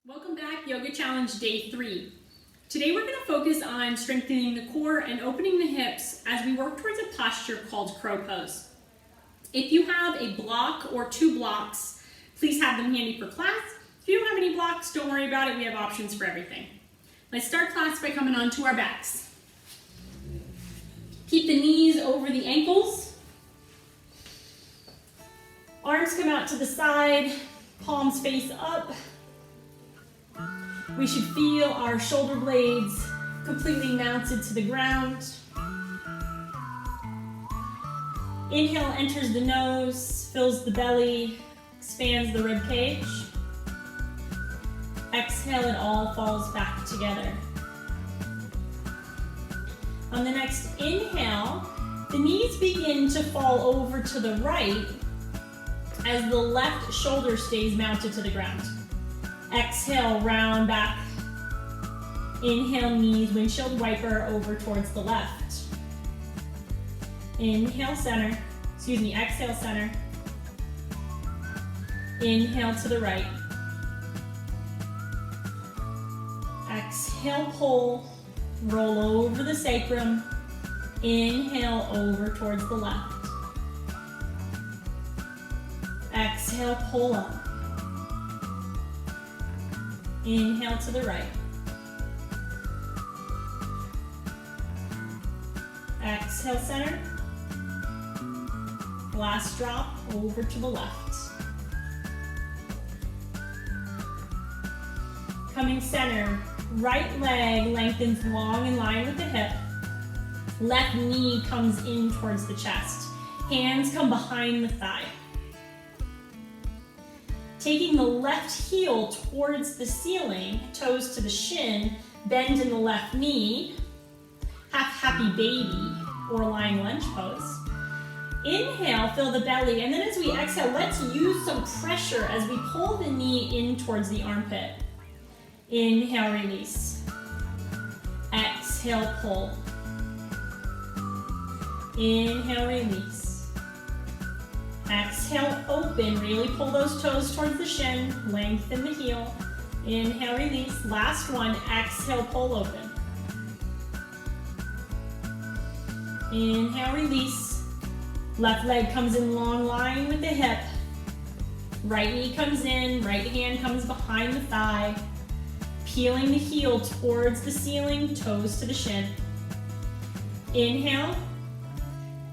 Welcome back, Yoga Challenge Day 3. Today we're going to focus on strengthening the core and opening the hips as we work towards a posture called crow pose. If you have a block or two blocks, please have them handy for class. If you don't have any blocks, don't worry about it, we have options for everything. Let's start class by coming onto our backs. Keep the knees over the ankles. Arms come out to the side, palms face up. We should feel our shoulder blades completely mounted to the ground. Inhale enters the nose, fills the belly, expands the rib cage. Exhale, it all falls back together. On the next inhale, the knees begin to fall over to the right as the left shoulder stays mounted to the ground. Exhale, round back. Inhale, knees, windshield wiper over towards the left. Inhale, center. Exhale, center. Inhale to the right. Exhale, pull. Roll over the sacrum. Inhale, over towards the left. Exhale, pull up. Inhale to the right. Exhale, center. Last drop, over to the left. Coming center, right leg lengthens long in line with the hip. Left knee comes in towards the chest. Hands come behind the thigh. Taking the left heel towards the ceiling, toes to the shin, bend in the left knee, half happy baby or lying lunge pose. Inhale, fill the belly, and then as we exhale, let's use some pressure as we pull the knee in towards the armpit. Inhale, release. Exhale, pull. Inhale, release. Exhale, open. Really pull those toes towards the shin. Lengthen the heel. Inhale, release. Last one. Exhale, pull open. Inhale, release. Left leg comes in long line with the hip. Right knee comes in. Right hand comes behind the thigh. Peeling the heel towards the ceiling. Toes to the shin. Inhale.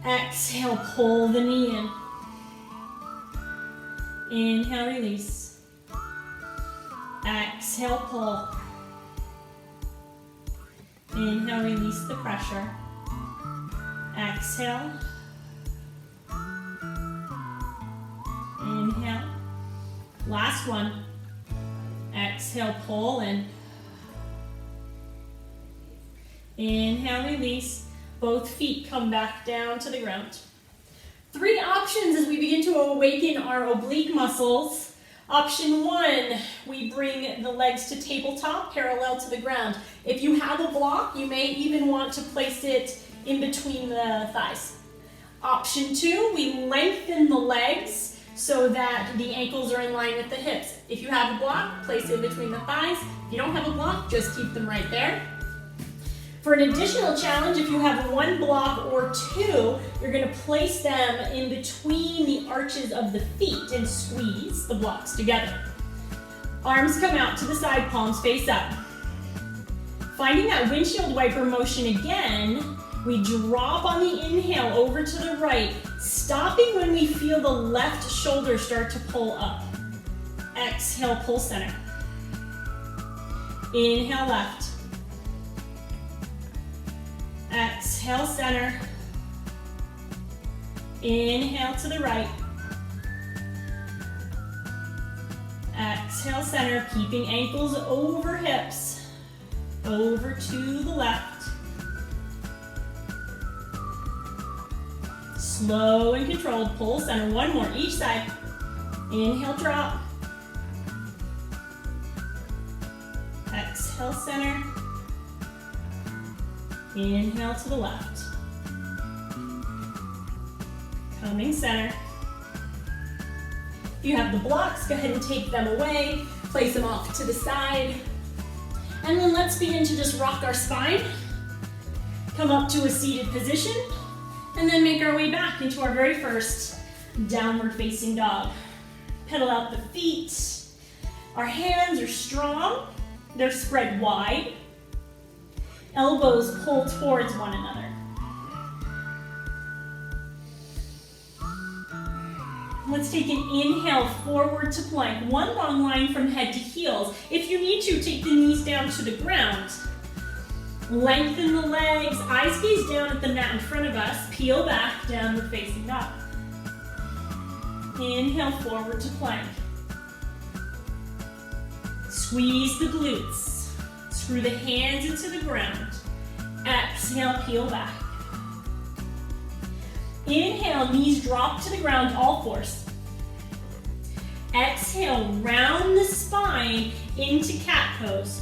Exhale, pull the knee in. Inhale, release. Exhale, pull. Inhale, release the pressure. Exhale. Inhale. Last one. Exhale, pull in. Inhale, release. Both feet come back down to the ground. 3 options as we begin to awaken our oblique muscles. Option 1, we bring the legs to tabletop, parallel to the ground. If you have a block, you may even want to place it in between the thighs. Option 2, we lengthen the legs so that the ankles are in line with the hips. If you have a block, place it in between the thighs. If you don't have a block, just keep them right there. For an additional challenge, if you have 1 block or 2, you're going to place them in between the arches of the feet and squeeze the blocks together. Arms come out to the side, palms face up. Finding that windshield wiper motion again, we drop on the inhale over to the right, stopping when we feel the left shoulder start to pull up. Exhale, pull center. Inhale, left. Exhale, center. Inhale to the right. Exhale, center, keeping ankles over hips. Over to the left. Slow and controlled, pull center. 1 more, each side. Inhale, drop. Exhale, center. Inhale to the left. Coming center. If you have the blocks, go ahead and take them away. Place them off to the side. And then let's begin to just rock our spine. Come up to a seated position. And then make our way back into our very first downward facing dog. Pedal out the feet. Our hands are strong. They're spread wide. Elbows pull towards one another. Let's take an inhale forward to plank. One long line from head to heels. If you need to, take the knees down to the ground. Lengthen the legs, eyes gaze down at the mat in front of us. Peel back, downward facing dog. Inhale forward to plank. Squeeze the glutes. Screw the hands into the ground. Exhale, peel back. Inhale, knees drop to the ground, all fours. Exhale, round the spine into cat pose.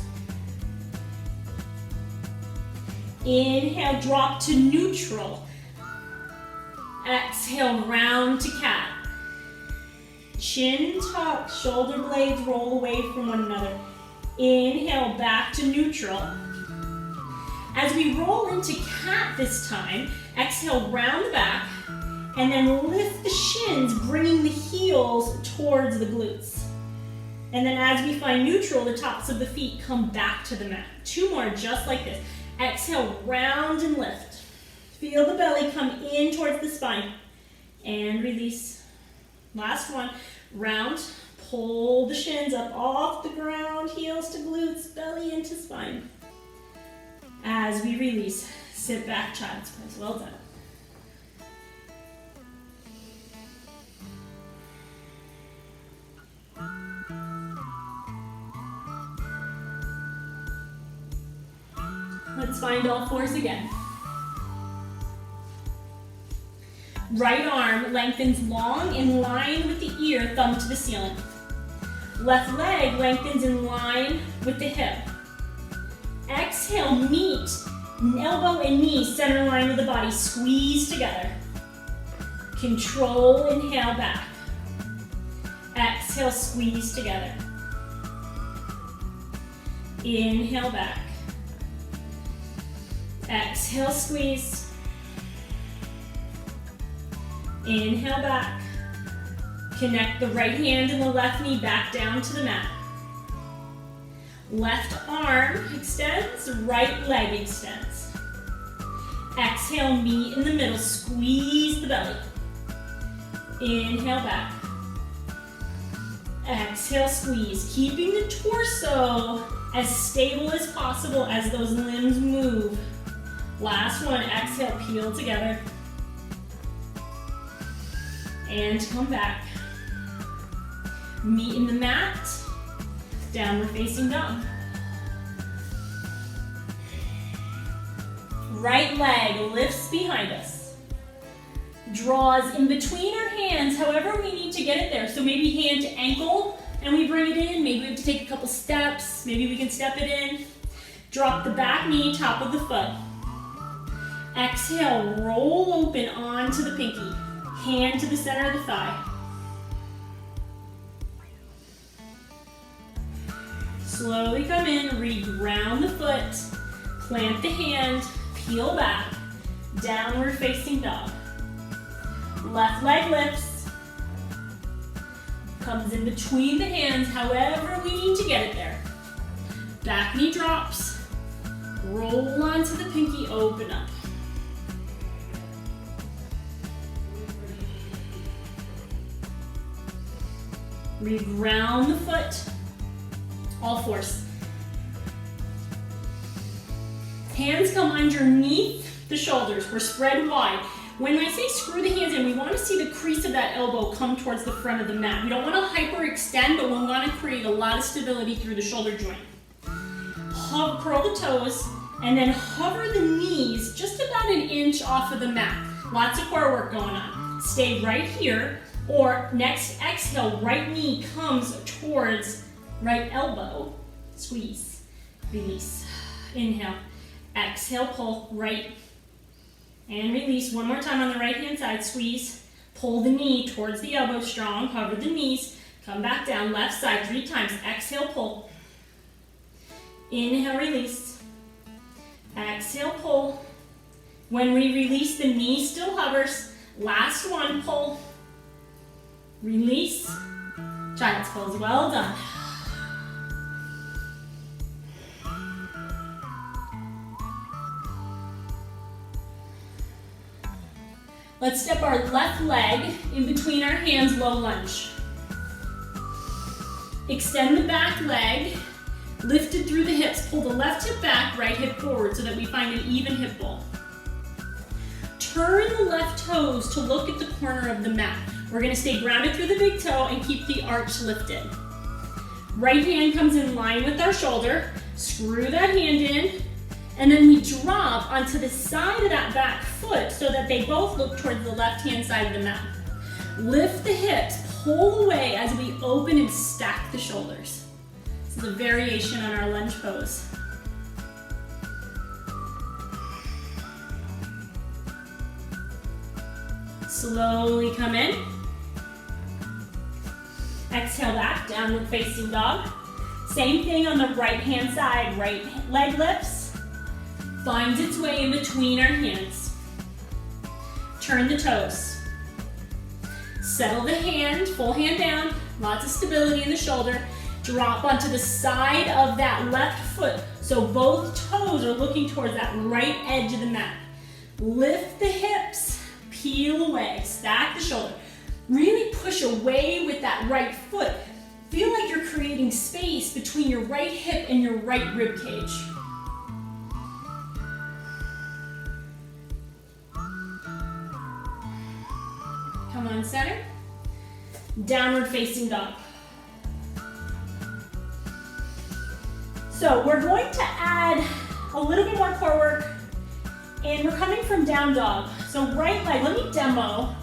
Inhale, drop to neutral. Exhale, round to cat. Chin tuck, shoulder blades roll away from one another. Inhale, back to neutral. As we roll into cat this time, exhale, round the back, and then lift the shins, bringing the heels towards the glutes. And then as we find neutral, the tops of the feet come back to the mat. 2 more, just like this. Exhale, round and lift. Feel the belly come in towards the spine. And release. Last one. Round. Pull the shins up off the ground, heels to glutes, belly into spine. As we release, sit back, child's pose. Well done. Let's find all fours again. Right arm lengthens long in line with the ear, thumb to the ceiling. Left leg lengthens in line with the hip. Exhale, meet elbow and knee center line with the body, squeeze together. Control, inhale back. Exhale, squeeze together. Inhale back. Exhale, squeeze. Inhale back. Connect the right hand and the left knee back down to the mat. Left arm extends, right leg extends. Exhale, meet in the middle, squeeze the belly. Inhale back. Exhale, squeeze, keeping the torso as stable as possible as those limbs move. Last one, exhale, peel together. And come back. Meet in the mat, downward facing dog. Right leg lifts behind us. Draws in between our hands, however we need to get it there. So maybe hand to ankle, and we bring it in. Maybe we have to take a couple steps. Maybe we can step it in. Drop the back knee, top of the foot. Exhale, roll open onto the pinky. Hand to the center of the thigh. Slowly come in, reground the foot, plant the hand, peel back, downward facing dog. Left leg lifts, comes in between the hands, however we need to get it there. Back knee drops, roll onto the pinky, open up. Reground the foot, all fours. Hands come underneath the shoulders. We're spread wide. When I say screw the hands in, we want to see the crease of that elbow come towards the front of the mat. We don't want to hyperextend, but we want to create a lot of stability through the shoulder joint. Curl the toes, and then hover the knees just about an inch off of the mat. Lots of core work going on. Stay right here. Or next exhale, right knee comes towards right elbow. Squeeze, release. Inhale, exhale, pull, right. And release. One more time on the right hand side, squeeze. Pull the knee towards the elbow, strong, hover the knees. Come back down, left side 3 times. Exhale, pull. Inhale, release. Exhale, pull. When we release, the knee still hovers. Last one, pull. Release. Child's pose, well done. Let's step our left leg in between our hands, low lunge. Extend the back leg, lifted through the hips. Pull the left hip back, right hip forward so that we find an even hip bowl. Turn the left toes to look at the corner of the mat. We're gonna stay grounded through the big toe and keep the arch lifted. Right hand comes in line with our shoulder. Screw that hand in, and then we drop onto the side of that back foot so that they both look towards the left-hand side of the mat. Lift the hips, pull away as we open and stack the shoulders. This is a variation on our lunge pose. Slowly come in. Exhale back, downward facing dog. Same thing on the right-hand side. Right leg lifts, finds its way in between our hands. Turn the toes. Settle the hand, full hand down, lots of stability in the shoulder. Drop onto the side of that left foot so both toes are looking towards that right edge of the mat. Lift the hips, peel away, stack the shoulder. Really push away with that right foot. Feel like you're creating space between your right hip and your right rib cage. Come on, center. Downward facing dog. So we're going to add a little bit more core work, and we're coming from down dog. So right leg, let me demo,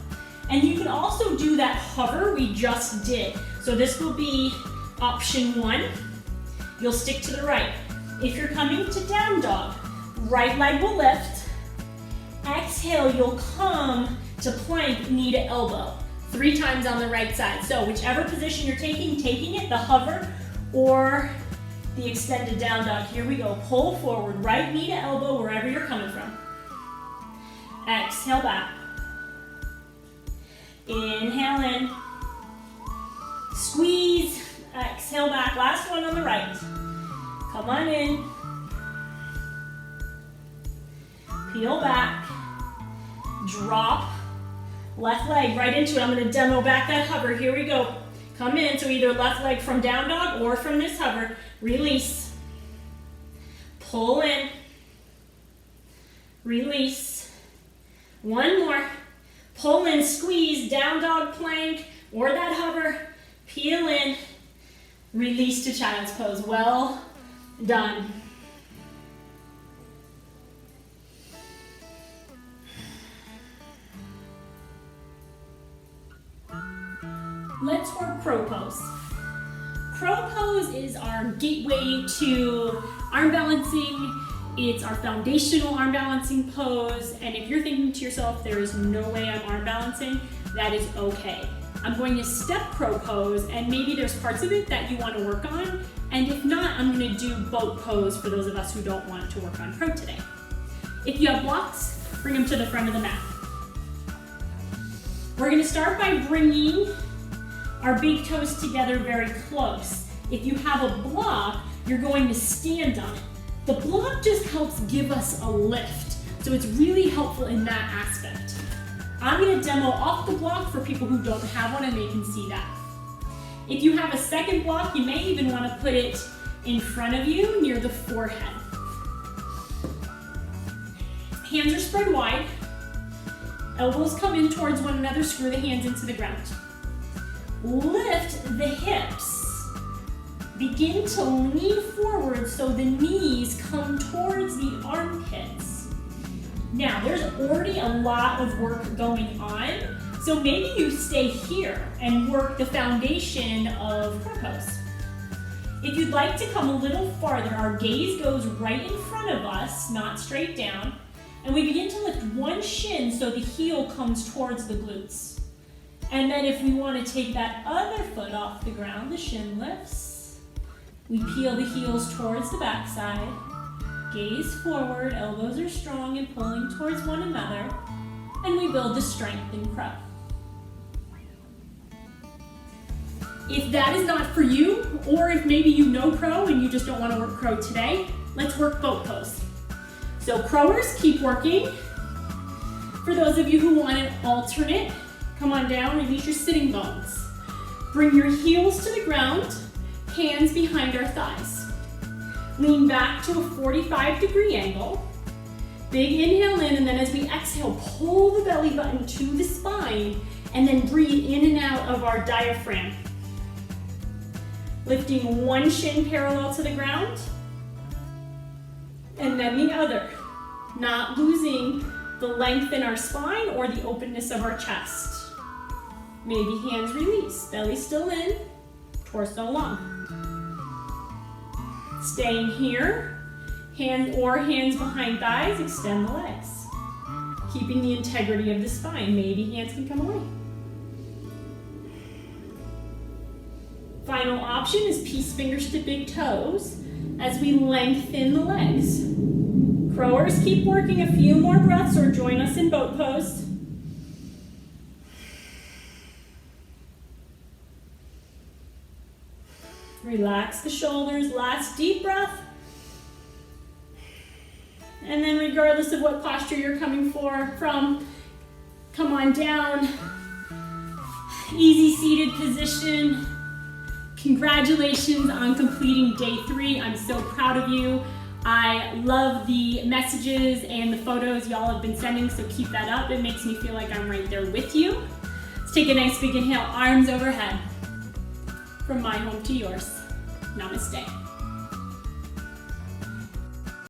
and you can also do that hover we just did. So this will be option 1. You'll stick to the right. If you're coming to down dog, right leg will lift. Exhale, you'll come to plank, knee to elbow. 3 times on the right side. So whichever position you're taking it, the hover or the extended down dog. Here we go. Pull forward, right knee to elbow, wherever you're coming from. Exhale back. Inhale in. Squeeze. Exhale back. Last one on the right. Come on in. Peel back. Drop. Left leg right into it. I'm going to demo back that hover. Here we go. Come in. So either left leg from down dog or from this hover. Release. Pull in. Release. One more. Pull in, squeeze, down dog plank, or that hover. Peel in. Release to child's pose. Well done. Let's work crow pose. Crow pose is our gateway to arm balancing. It's our foundational arm balancing pose. And if you're thinking to yourself, there is no way I'm arm balancing, that is okay. I'm going to step crow pose, and maybe there's parts of it that you want to work on. And if not, I'm going to do boat pose for those of us who don't want to work on crow today. If you have blocks, bring them to the front of the mat. We're going to start by bringing our big toes together very close. If you have a block, you're going to stand on it. The block just helps give us a lift, so it's really helpful in that aspect. I'm going to demo off the block for people who don't have one and they can see that. If you have a second block, you may even want to put it in front of you near the forehead. Hands are spread wide. Elbows come in towards one another, screw the hands into the ground. Lift the hips. Begin to lean forward so the knees come towards the armpits. Now, there's already a lot of work going on, so maybe you stay here and work the foundation of crow pose. If you'd like to come a little farther, our gaze goes right in front of us, not straight down, and we begin to lift one shin so the heel comes towards the glutes. And then if we want to take that other foot off the ground, the shin lifts. We peel the heels towards the backside. Gaze forward, elbows are strong and pulling towards one another. And we build the strength in crow. If that is not for you, or if maybe you know crow and you just don't want to work crow today, let's work boat pose. So crowers, keep working. For those of you who want an alternate, come on down, release your sitting bones. Bring your heels to the ground, hands behind our thighs. Lean back to a 45-degree angle. Big inhale in, and then as we exhale, pull the belly button to the spine, and then breathe in and out of our diaphragm. Lifting one shin parallel to the ground, and then the other. Not losing the length in our spine or the openness of our chest. Maybe hands release, belly still in, torso long. Staying here, hands behind thighs, extend the legs. Keeping the integrity of the spine, maybe hands can come away. Final option is peace fingers to big toes as we lengthen the legs. Crowers, keep working a few more breaths or join us in boat pose. Relax the shoulders, last deep breath. And then regardless of what posture you're coming from, come on down. Easy seated position. Congratulations on completing day 3. I'm so proud of you. I love the messages and the photos y'all have been sending, so keep that up. It makes me feel like I'm right there with you. Let's take a nice big inhale, arms overhead. From my home to yours. Namaste.